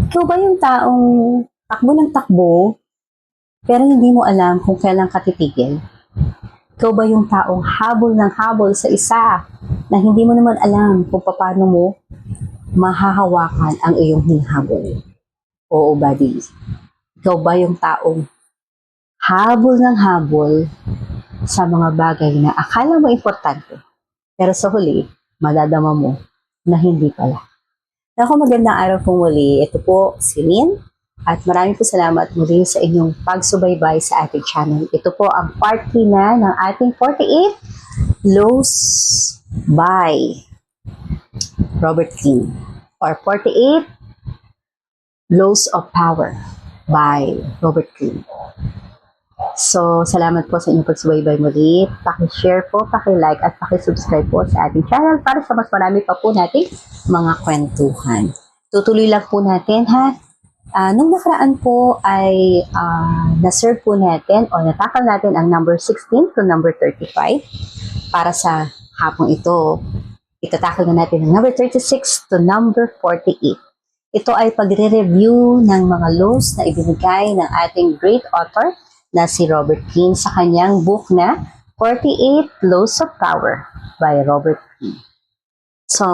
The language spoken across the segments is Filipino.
Ikaw ba yung taong takbo ng takbo, pero hindi mo alam kung kailan ka titigil? Ikaw ba yung taong habol ng habol sa isa na hindi mo naman alam kung paano mo mahahawakan ang iyong hinahabol? Oo, buddy. Ikaw ba yung taong habol ng habol sa mga bagay na akala mo importante, pero sa huli, madadama mo na hindi pala? Ako, magandang araw po muli. Ito po si Lynn at maraming po salamat muli sa inyong pagsubaybay sa ating channel. Ito po ang part 3 na ng ating 48 Laws by Robert Greene or 48 Laws of Power by Robert Greene. So, salamat po sa inyong pagsubaybay muli. Paki-share po, paki-like at paki-subscribe po sa ating channel para sa mas marami pa po nating mga kwentuhan. Tutuloy lang po natin ha. Nung nakaraan po ay na-serve po natin o natakal natin ang number 16 to number 35. Para sa hapong ito, itatakal na natin ang number 36 to number 48. Ito ay pagre-review ng mga laws na ibinigay ng ating great author na si Robert Greene sa kanyang book na 48 Laws of Power by Robert Greene. So,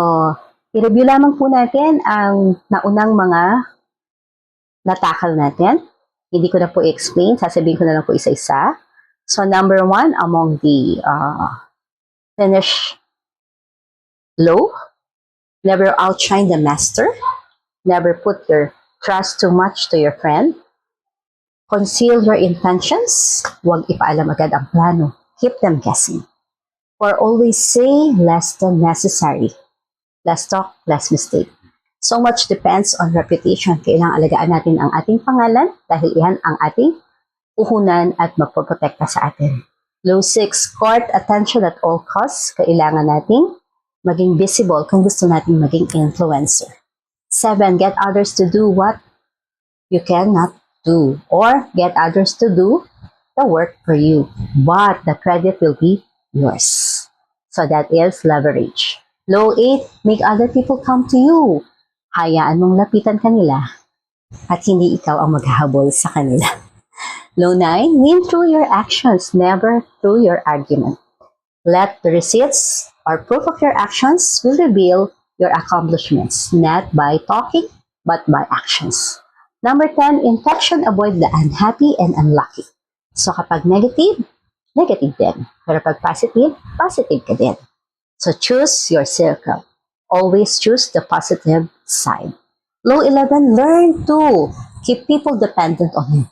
i-review lamang po natin ang naunang mga natakal natin. Hindi ko na po i-explain, sasabihin ko na lang po isa-isa. So, number 1 among the Finnish law, never outshine the master, never put your trust too much to your friend, conceal your intentions, huwag ipaalam agad ang plano, keep them guessing. For always say less than necessary. Less talk, less mistake. So much depends on reputation. Kailangang alagaan natin ang ating pangalan dahil iyan ang ating puhunan at magpoprotekta sa atin. Law 6, court attention at all costs. Kailangan nating maging visible kung gusto nating maging influencer. 7, get others to do what you cannot do or get others to do the work for you, but the credit will be yours. So that is leverage. Law 8, make other people come to you. Hayaan mong lapitan kanila at hindi ikaw ang maghahabol sa kanila. Law 9, win through your actions, never through your argument. Let the receipts or proof of your actions will reveal your accomplishments, not by talking, but by actions. Number 10, infection, avoid the unhappy and unlucky. So kapag negative, negative din. Pero pag positive, positive ka din. So choose your circle. Always choose the positive side. Law 11, learn to keep people dependent on you.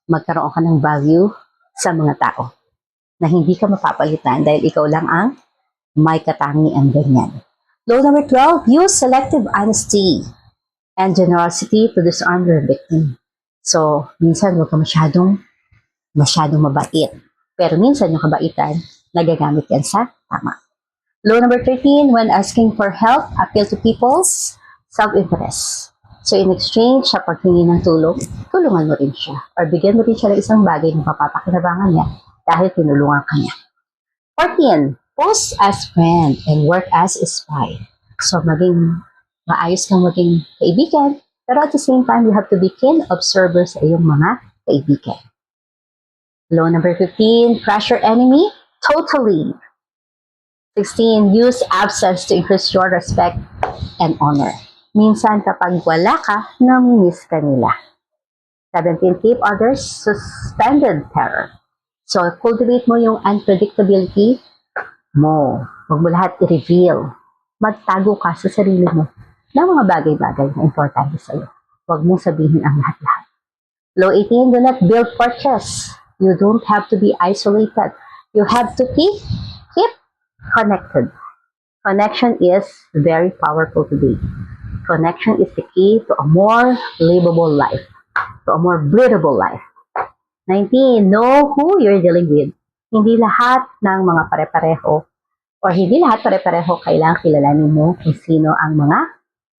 Magkaroon ka ng value sa mga tao na hindi ka mapapalitan dahil ikaw lang ang may katangian ganyan. Law number 12, use selective honesty and generosity to disarm your victim. So, minsan huwag ka masyadong mabait. Pero minsan yung kabaitan, nagagamit yan sa tama. Law number 13, when asking for help, appeal to people's self-interest. So, in exchange sa paghingi ng tulong, tulungan mo rin siya. Or bigyan mo rin siya ng isang bagay na mapapakinabangan niya dahil tinulungan ka niya. 14, pose as friend and work as a spy. So, maayos kang maging kaibigan, pero at the same time, you have to be keen observer sa iyong mga kaibigan. Law number 15, crush your enemy totally. 16, use absence to increase your respect and honor. Minsan kapag wala ka, namimiss ka nila. 17, keep others suspended terror. So, cultivate mo yung unpredictability mo. Huwag mo lahat i-reveal. Magtago ka sa sarili mo ng mga bagay-bagay na importante sa iyo. Huwag mong sabihin ang lahat-lahat. Law 18, do not build fortress. You don't have to be isolated. You have to keep connected. Connection is very powerful today. Connection is the key to a more livable life, to a more breathable life. 19, know who you're dealing with. Hindi lahat ng mga pare-pareho or hindi lahat pare-pareho kailangang kilalanin mo kung sino ang mga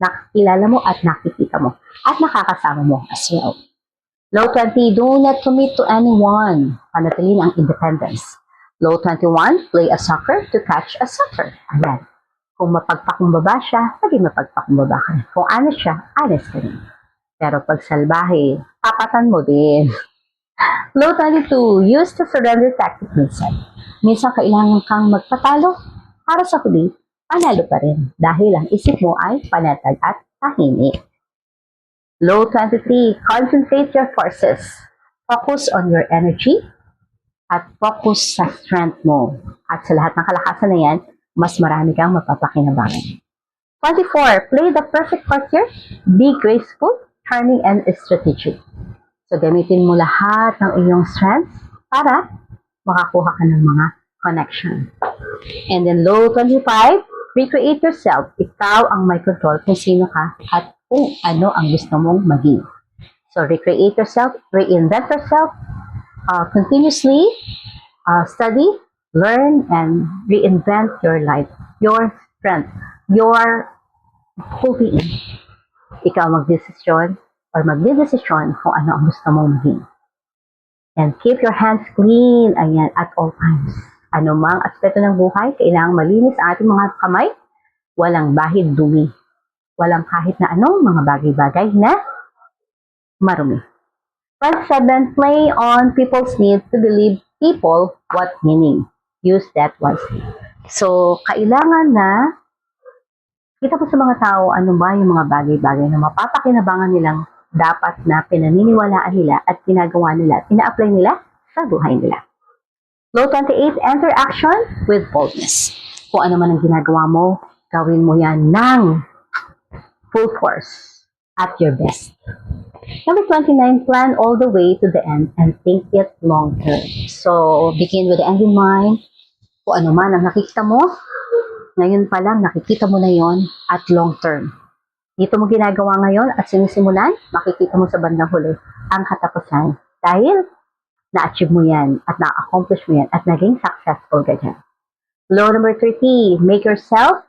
nakikilala mo at nakikita mo at nakakasama mo as well. Law 20, do not commit to anyone. Panatilin ang independence. Law 21, play a soccer to catch a sucker. Ayan. Kung mapagpakumbaba siya, maging mapagpakumbaba ka rin. Kung honest siya, honest ka rin. Pero pag salbahe, tapatan mo din. Low 22, use the surrender tactic minsan. Minsan kailangan kang magpatalo para sa huli, panalo pa rin dahil ang isip mo ay panatag at tahimik. Low 23, concentrate your forces. Focus on your energy at focus sa strength mo. At sa lahat ng kalakasan na yan, mas marami kang mapapakinabangan. 24, play the perfect part here. Be graceful, charming, and strategic. So, gamitin mo lahat ng iyong strengths para makakuha ka ng mga connection. And then, low 25, recreate yourself. Ikaw ang may control kung sino ka at kung ano ang gusto mong maging. So, recreate yourself, reinvent yourself, continuously study, learn, and reinvent your life, your strength, your whole being. Ikaw magdesisyon or magdedesisyon kung ano ang gusto mong maging. And keep your hands clean, ayan, at all times. Ano mang aspeto ng buhay, kailangang malinis ang ating mga kamay, walang bahid dumi, walang kahit na anong mga bagay-bagay na marumi. 27, play on people's need to believe people what meaning. Use that wisely. So, kailangan na kita po sa mga tao ano ba yung mga bagay-bagay na mapapakinabangan nilang dapat na pinaniniwalaan nila at ginagawa nila at ina-apply nila sa buhay nila. Low 28, enter action with boldness. Kung ano man ang ginagawa mo, gawin mo yan ng full force at your best. Number 29, plan all the way to the end and think it long term. So, begin with the end in mind. Kung ano man ang nakikita mo, ngayon pa lang nakikita mo na yon at long term. Dito mo ginagawa ngayon at sinisimulan, makikita mo sa bandang huli ang katapusan. Dahil na-achieve mo yan at na-accomplish mo yan at naging successful ka dyan. Law number 30, make yourself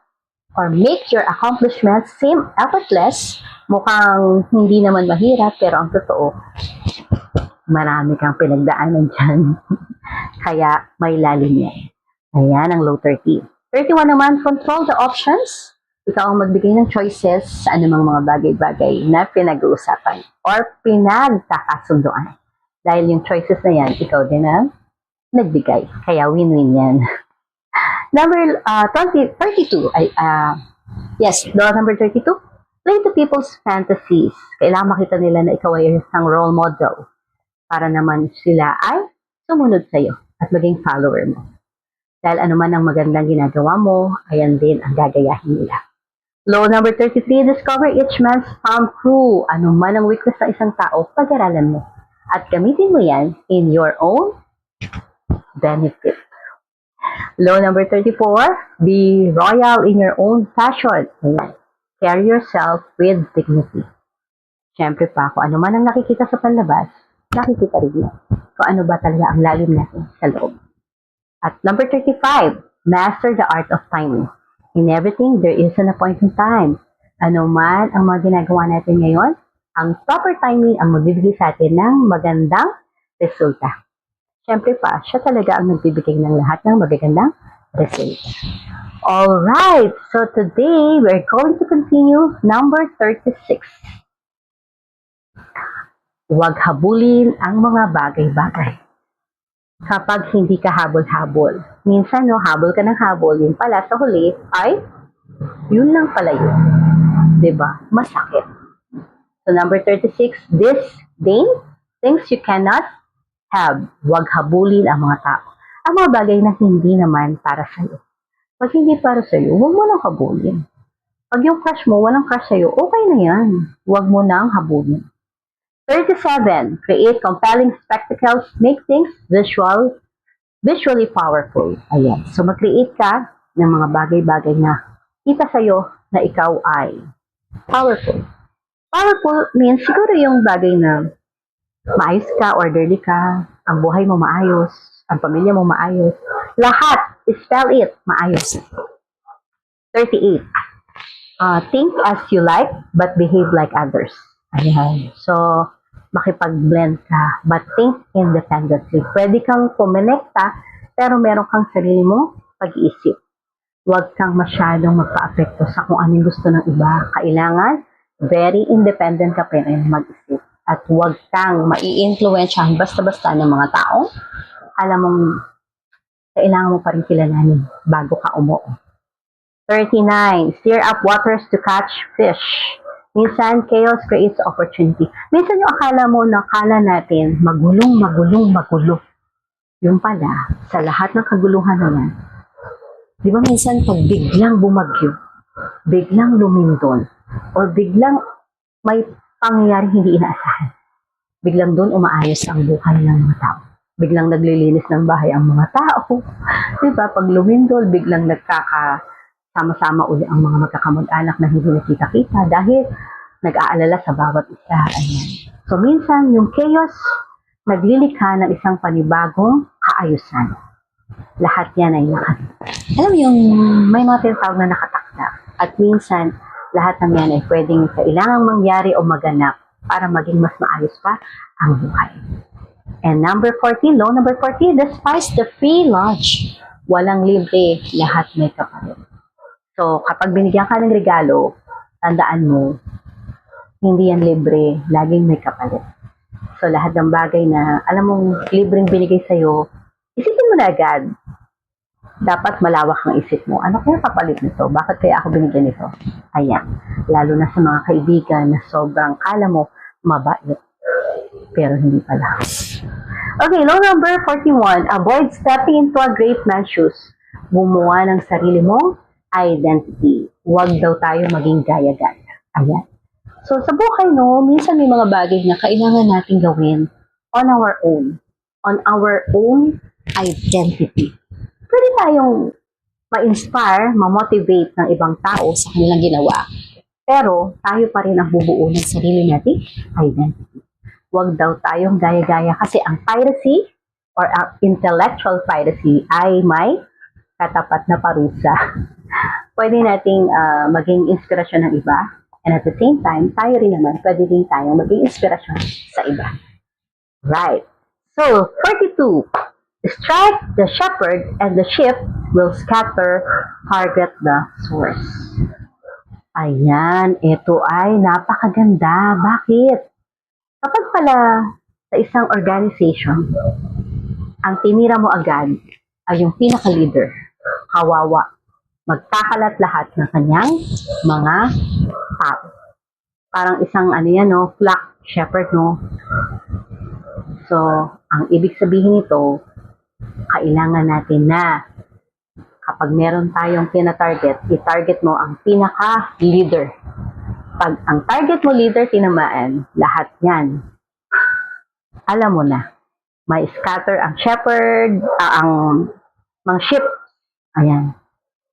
or make your accomplishments seem effortless. Mukhang hindi naman mahirap, pero ang totoo, marami kang pinagdaanan dyan. Kaya may lalim yan. Ayan ang low 30. 31 naman, control the options. Ikaw ang magbigay ng choices sa anumang mga bagay-bagay na pinag-uusapan or pinagkakasunduan. Dahil yung choices na yan, ikaw din ang nagbigay. Kaya win-win yan. Number 32, law number 32, play to people's fantasies. Kailangan makita nila na ikaw ay isang role model para naman sila ay sumunod sa'yo at maging follower mo. Dahil anuman ang magandang ginagawa mo, ayan din ang gagayahin nila. Law number 33, discover each man's palm true. Anuman ang weakness ng isang tao, pag-aralan mo. At gamitin mo yan in your own benefit. Law number 34, be royal in your own fashion. Ayan. Carry yourself with dignity. Siyempre pa, kung ano man ang nakikita sa panlabas, nakikita rin yan. Kung ano ba talaga ang lalim natin sa loob. At number 35, master the art of timing. In everything, there is an appointed time. Ano man ang mga ginagawa natin ngayon, ang proper timing ang magbibigay sa atin ng magandang resulta. Siyempre pa, siya talaga ang nagbibigay ng lahat ng magagandang resulta. Alright, so today, we're going to continue number 36. Huwag habulin ang mga bagay-bagay. Kapag hindi ka habol-habol. Minsan, no, habol ka ng habol, yung pala sa huli ay, yun lang pala yun. Diba? Masakit. So, number 36, disdain things you cannot have. Huwag habulin ang mga tao. Ang mga bagay na hindi naman para sa'yo. Pag hindi para sa'yo, huwag mo nang habulin. Pag yung crush mo, walang crush sa'yo, okay na yan. Huwag mo nang habulin. 37. Create compelling spectacles. Make things visually powerful. Ayan. So, mag-create ka ng mga bagay-bagay na kita sa'yo na ikaw ay powerful. Powerful means siguro yung bagay na maayos ka, orderly ka, ang buhay mo maayos, ang pamilya mo maayos. Lahat, spell it, maayos. 38. Think as you like, but behave like others. Ayan. So, makipag-blend ka, but think independently. Pwede kang kumonekta, pero meron kang sarili mo pag-iisip. Huwag kang masyadong magpa-apekto sa kung anong gusto ng iba. Kailangan, Very independent ka pa rin mag-isip. At huwag kang mai-influensyahan basta-basta ng mga tao. Alam mong kailangan mo pa rin kilalanin bago ka umuo. 39. Stir up waters to catch fish. Minsan, chaos creates opportunity. Minsan yung akala natin, magulo. Yung pala, sa lahat ng kaguluhan na yan, di ba minsan pag biglang bumagyo, biglang lumindol, or biglang may pangyayari hindi inaasahan, biglang doon umaayos ang buhay ng mga tao. Biglang naglilinis ng bahay ang mga tao. Di ba? Pag lumindol, biglang nagkakasama-sama uli ang mga magkakamag-anak na hindi nakita-kita dahil nag-aalala sa bawat isa. Ayan. So, minsan, yung chaos, naglilikha ng isang panibagong kaayusan. Lahat yan ay alam mo yung may mga tinatawag na nakatakda. At minsan, lahat ng yan ay pwedeng kailangang mangyari o maganap para maging mas maayos pa ang buhay. And number 40, law number 40, despise the free lunch. Walang libre, lahat may kapalit. So, kapag binigyan ka ng regalo, tandaan mo, hindi yan libre, laging may kapalit. So, lahat ng bagay na, alam mong libreng binigay sa'yo, isipin mo na agad. Dapat malawak ang isip mo. Ano kaya kapalit nito? Bakit kaya ako binigyan nito? Ayan. Lalo na sa mga kaibigan na sobrang kala mo mabait. Pero hindi pala. Okay, law number 41. Avoid stepping into a great man's shoes. Gumawa ng sarili mong identity. Huwag daw tayo maging gaya-gaya. Ayan. So, sa buhay, no, minsan may mga bagay na kailangan natin gawin on our own. On our own identity. Pwede tayong ma-inspire, ma-motivate ng ibang tao sa kanilang ginawa. Pero, tayo pa rin ang bubuo ng sarili nating identity. Huwag daw tayong gaya-gaya kasi ang piracy or ang intellectual piracy ay may katapat na parusa. Pwede nating maging inspirasyon ng iba. And at the same time, tayo rin naman, pwede rin tayong maging inspirasyon sa iba. Right. So, 42. Strike the shepherd and the sheep will scatter, target the source. Ayan, ito ay napakaganda. Bakit? Kapag pala sa isang organization, ang tinira mo agad ay yung pinaka-leader, kawawa, magkakalat lahat ng kanyang mga tao. Parang isang flock shepherd, no? So, ang ibig sabihin nito, kailangan natin na kapag meron tayong tina-target, i-target mo ang pinaka-leader. Pag ang target mo leader tinamaan, lahat yan, alam mo na, may scatter ang shepherd, ang mga sheep. Ayan.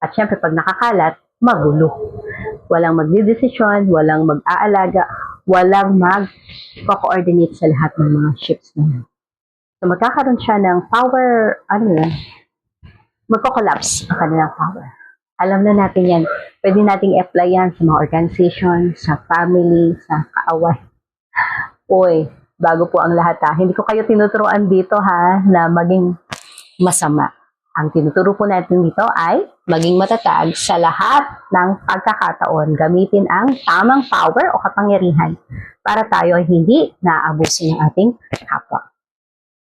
At syempre, pag nakakalat, magulo. Walang magdidesisyon, walang mag-aalaga, walang mag-coordinate sa lahat ng mga ships na yan. So, magkakaroon siya ng power, magko-collapse ang kanilang power. Alam na natin yan. Pwede nating apply yan sa mga organization, sa family, sa kaaway. Uy, bago po ang lahat ha. Hindi ko kayo tinuturuan dito ha, na maging masama. Ang tinuturo po natin dito ay maging matatag sa lahat ng pagkakataon. Gamitin ang tamang power o kapangyarihan para tayo ay hindi naabuso ng ating kapwa.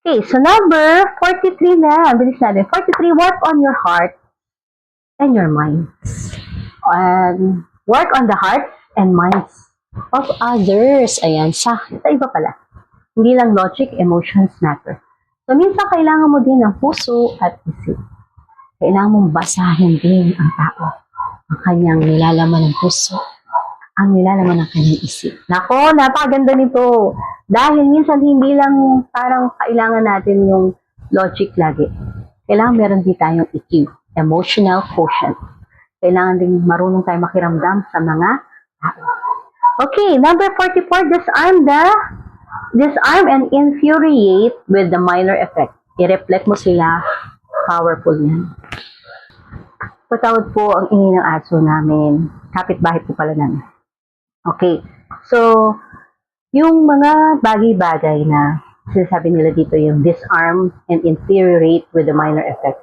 Okay, so number 43 na. Bilis natin. 43, work on your heart and your minds. And work on the hearts and minds of others. Ayan, sa iba pala. Hindi lang logic, emotions matter. So, minsan kailangan mo din ng puso at isip. Kailangan mong basahin din ang tao. Ang kanyang nilalaman ng puso. Ang nilalaman ng kanyang isip. Nako, napakaganda nito. Dahil minsan hindi lang parang kailangan natin yung logic lagi. Kailangan meron din tayong EQ. Emotional quotient. Kailangan din marunong tayo makiramdam sa mga tao. Okay, number 44, disarm and infuriate with the minor effect. I-reflect mo sila, powerful yan. Patawad po ang ingay ng aso namin. Kapitbahay po pala namin. Okay, so, yung mga bagay-bagay na sinasabi nila dito, yung disarm and infuriate with the minor effect.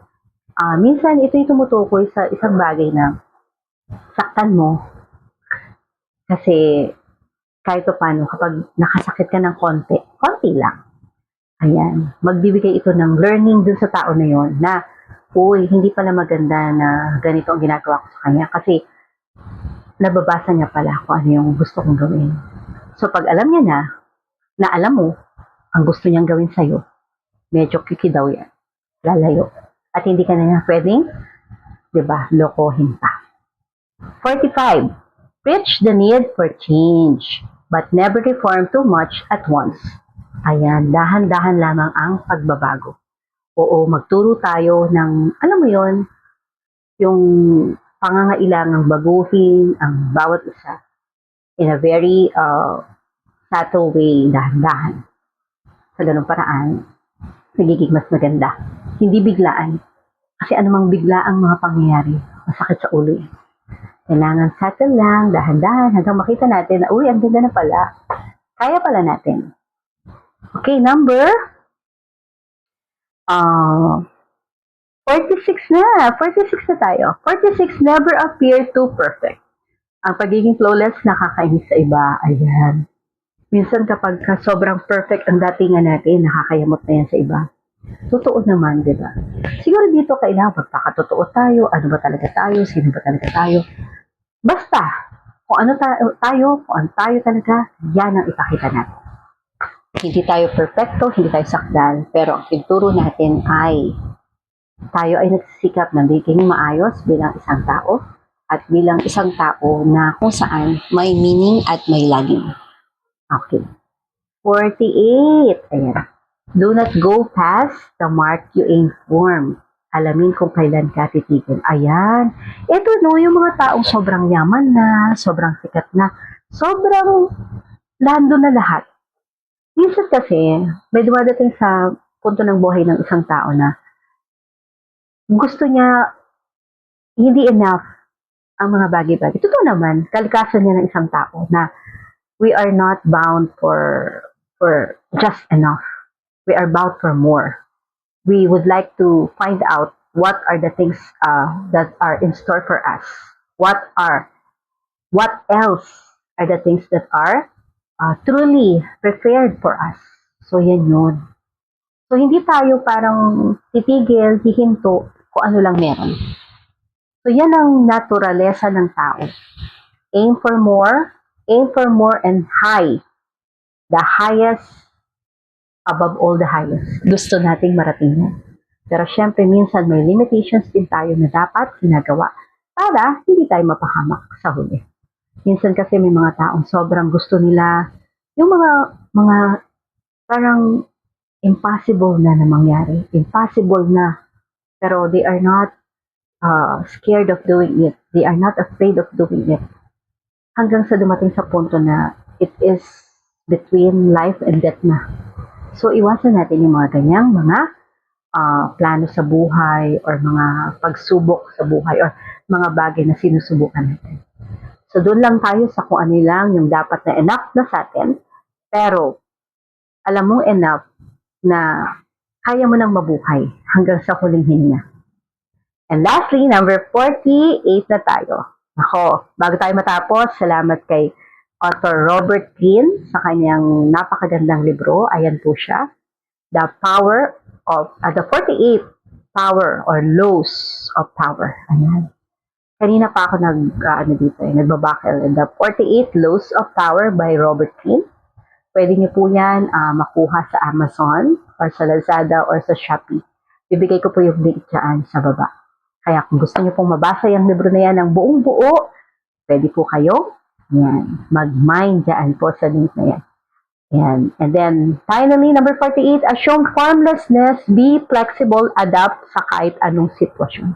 Minsan, ito'y tumutukoy sa isang bagay na saktan mo kasi kahit pa paano, kapag nakasakit ka ng konti lang, ayan, magbibigay ito ng learning dun sa tao na yon na, uy, hindi pala maganda na ganito ang ginagawa ko sa kanya kasi nababasa niya pala kung ano yung gusto kong gawin. So, pag alam niya na alam mo, ang gusto niyang gawin sa'yo, medyo kikidaw yan, lalayo. At hindi ka na niya pwedeng, lokohin pa. 45. Preach the need for change, but never reform too much at once. Ayan, dahan-dahan lamang ang pagbabago. Oo, magturo tayo ng, alam mo yon, yung pangangailangang baguhin ang bawat isa in a very subtle way, dahan-dahan. Sa ganung paraan, nagiging mas maganda. Hindi biglaan. Kasi anumang bigla ang mga pangyayari, masakit sa ulo eh. Kailangan settle lang, dahan-dahan, hanggang makita natin na, uy, ang ganda na pala. Kaya pala natin. Okay, number 46 na. 46 na tayo. 46, never appear too perfect. Ang pagiging flawless, nakakainis sa iba. Ayan. Minsan kapag sobrang perfect ang datingan natin, nakakayamot na yan sa iba. Totoo naman, di ba? Siguro dito kailangan magpakatotoo tayo. Ano ba talaga tayo? Sino ba talaga tayo? Basta, kung ano tayo talaga, yan ang ipakita natin. Hindi tayo perfecto, hindi tayo sakdal, pero ang tinuturo natin ay tayo ay nagsisikap na maging maayos bilang isang tao at bilang isang tao na kung saan may meaning at may laging. Okay. 48. Ayan. Do not go past the mark you aim for. Alamin kung kailan ka titigil. Ayan. Ito no, yung mga taong sobrang yaman na, sobrang sikat na, sobrang lando na lahat. Minsan kasi, may dumadating sa punto ng buhay ng isang tao na gusto niya hindi enough ang mga bagay-bagay. Totoo naman, kalikasan niya ng isang tao na we are not bound for just enough. We are bound for more. We would like to find out what are the things that are in store for us. What else are the things that are truly prepared for us. So, yan yun. So, hindi tayo parang titigil, hihinto kung ano lang meron. So, yan ang naturalesa ng tao. Aim for more and high. The highest above all the highest. Gusto nating marating yan. Pero syempre, minsan may limitations din tayo na dapat ginagawa para hindi tayo mapahamak sa huli. Minsan kasi may mga taong sobrang gusto nila yung mga parang impossible na mangyari. Impossible na. Pero they are not scared of doing it. They are not afraid of doing it. Hanggang sa dumating sa punto na it is between life and death na. So, iwasan natin yung mga ganyang mga plano sa buhay or mga pagsubok sa buhay or mga bagay na sinusubukan natin. So, doon lang tayo sa kung ano lang yung dapat na enough na sa atin. Pero, alam mong enough na kaya mo nang mabuhay hanggang sa huling hininga. And lastly, number 48 na tayo. Ako, bago tayo matapos, salamat kay author Robert Greene sa kanyang napakagandang libro. Ayan po siya. The 48 Power or Laws of Power. Ayan. Kanina pa ako nagbabakil. The 48 Laws of Power by Robert Greene. Pwede niyo po yan makuha sa Amazon or sa Lazada or sa Shopee. Bibigay ko po yung link dyan sa baba. Kaya kung gusto niyo pong mabasa yung libro na yan ng buong buo, pwede po kayo mag-mind dyan po sa link na yan. Yan. And then, finally, number 48, assume formlessness, be flexible, adapt sa kahit anong sitwasyon.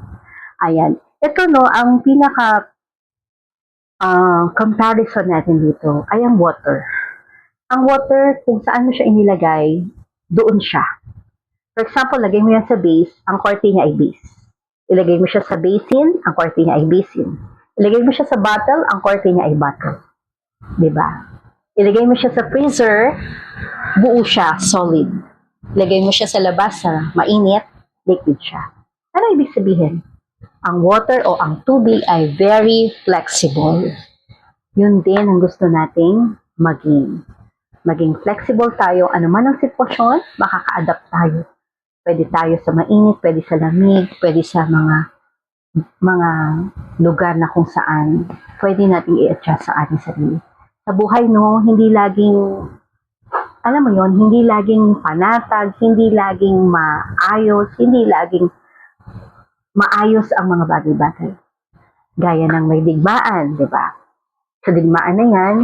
Ayan. Ito ang pinaka comparison natin dito ay ang water. Ang water, kung saan mo siya inilagay, doon siya. For example, lagay mo yan sa base, ang korte niya ay base. Ilagay mo siya sa basin, ang korte niya ay basin. Ilagay mo siya sa bottle, ang korte niya ay bottle. Diba? Ilagay mo siya sa freezer, buo siya, solid. Ilagay mo siya sa labas, mainit, liquid siya. Ano ibig sabihin? Ang water o ang tubig ay very flexible. Yun din ang gusto nating maging flexible tayo. Ano man ang sitwasyon, makaka-adapt tayo. Pwede tayo sa mainit, pwede sa lamig, pwede sa mga lugar na kung saan pwede natin i-adjust sa ating sarili. Sa buhay, no, hindi laging, alam mo yon, hindi laging panatag, hindi laging maayos, hindi laging maayos ang mga bagay-bagay. Gaya ng may digmaan, di ba? Sa digmaan na yan,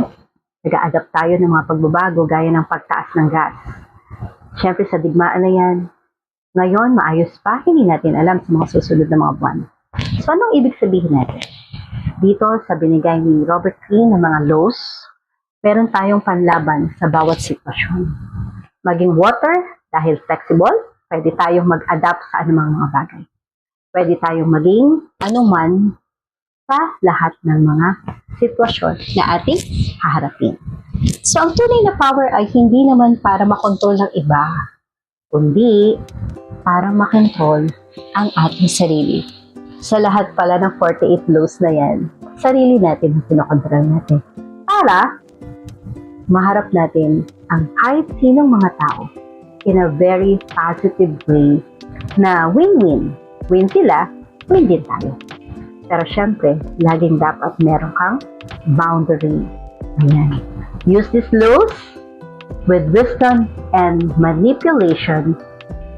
nag-a-adapt tayo ng mga pagbabago, gaya ng pagtaas ng gas. Siyempre, sa digmaan na yan, ngayon, maayos pa, hindi natin alam sa mga susunod na mga buwan. So, anong ibig sabihin natin? Dito, sa binigay ni Robert Greene ng mga laws, meron tayong panlaban sa bawat sitwasyon. Maging water, dahil flexible, pwede tayong mag-adapt sa anumang mga bagay. Pwede tayong maging anuman sa lahat ng mga sitwasyon na ating haharapin. So, ang tunay na power ay hindi naman para makontrol ng iba, kundi para makontrol ang ating sarili. Sa lahat pala ng 48 laws na yan, sarili natin ang pinokontrol natin. Para maharap natin ang kahit sinong mga tao in a very positive way na win-win. Win sila, win din tayo. Pero syempre, laging dapat meron kang boundary. Ayan. Use these laws with wisdom and manipulation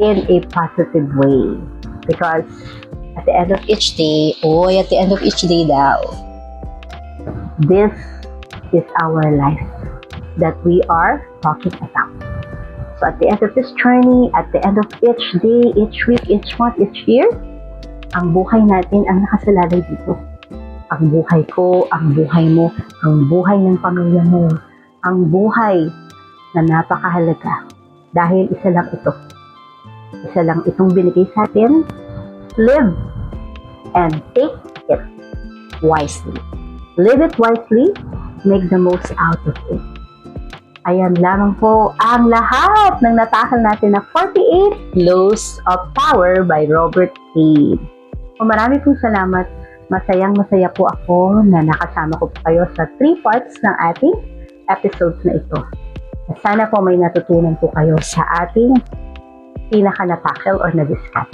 in a positive way. Because at the end of each day, at the end of each day daw, this is our life that we are talking about. So at the end of this journey, at the end of each day, each week, each month, each year, ang buhay natin ang nakasalalay dito. Ang buhay ko, ang buhay mo, ang buhay ng pamilya mo, ang buhay na napakahalaga. Dahil isa lang ito. Isa lang itong binigay sa atin. Live and take it wisely. Live it wisely, make the most out of it. Ayan lamang po ang lahat ng natakal natin na 48 Laws of Power by Robert Greene. Marami pong salamat. Masayang-masaya po ako na nakasama ko po kayo sa 3 parts ng ating episodes na ito. Sana po may natutunan po kayo sa ating pinaka-natakal or na-discuss.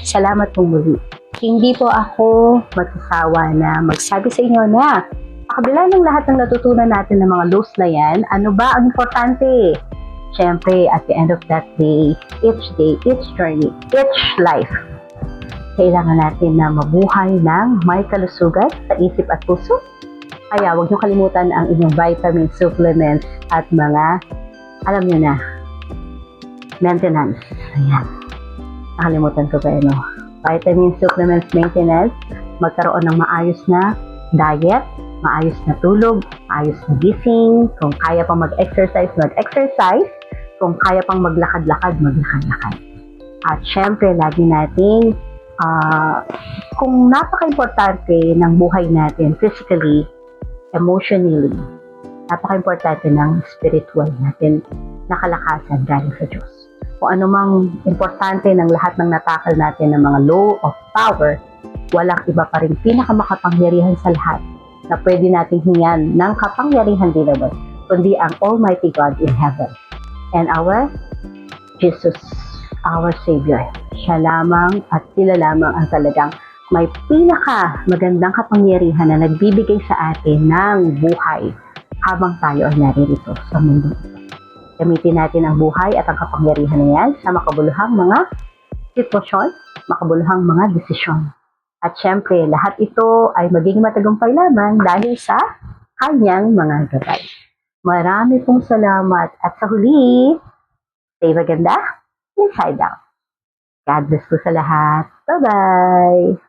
Salamat po muli. Hindi po ako magsasawa na magsabi sa inyo na kabila ng lahat ng natutunan natin ng mga laws na yan, ano ba ang importante? Siyempre, at the end of that day, each journey, each life, kailangan natin na mabuhay ng may kalusugan sa isip at puso. Kaya huwag niyo kalimutan ang inyong vitamin supplements at mga, alam niyo na, maintenance. Ayan. Nakalimutan ko pa no? Vitamin supplements maintenance, magkaroon ng maayos na diet, maayos na tulog, maayos na gising, kung kaya pang mag-exercise, kung kaya pang maglakad-lakad, maglakad-lakad. At syempre, lagi natin kung napaka-importante ng buhay natin physically, emotionally, napaka-importante ng spiritual natin na kalakasan galing sa Diyos. Kung anumang importante ng lahat ng natakal natin ng mga law of power, walang iba pa rin pinakamakapangyarihan sa lahat na pwede nating hingan ng kapangyarihan din naman, kundi ang Almighty God in heaven and our Jesus, our Savior. Siya lamang at sila lamang ang talagang may pinaka magandang kapangyarihan na nagbibigay sa atin ng buhay habang tayo ay naririto sa mundo. Gamitin natin ang buhay at ang kapangyarihan na yan sa makabuluhang mga sitwasyon, makabuluhang mga desisyon. At syempre, lahat ito ay magiging matagumpay lamang dahil sa kanyang mga gabay. Marami pong salamat at sa huli, stay maganda, inside out. God bless po sa lahat. Bye-bye!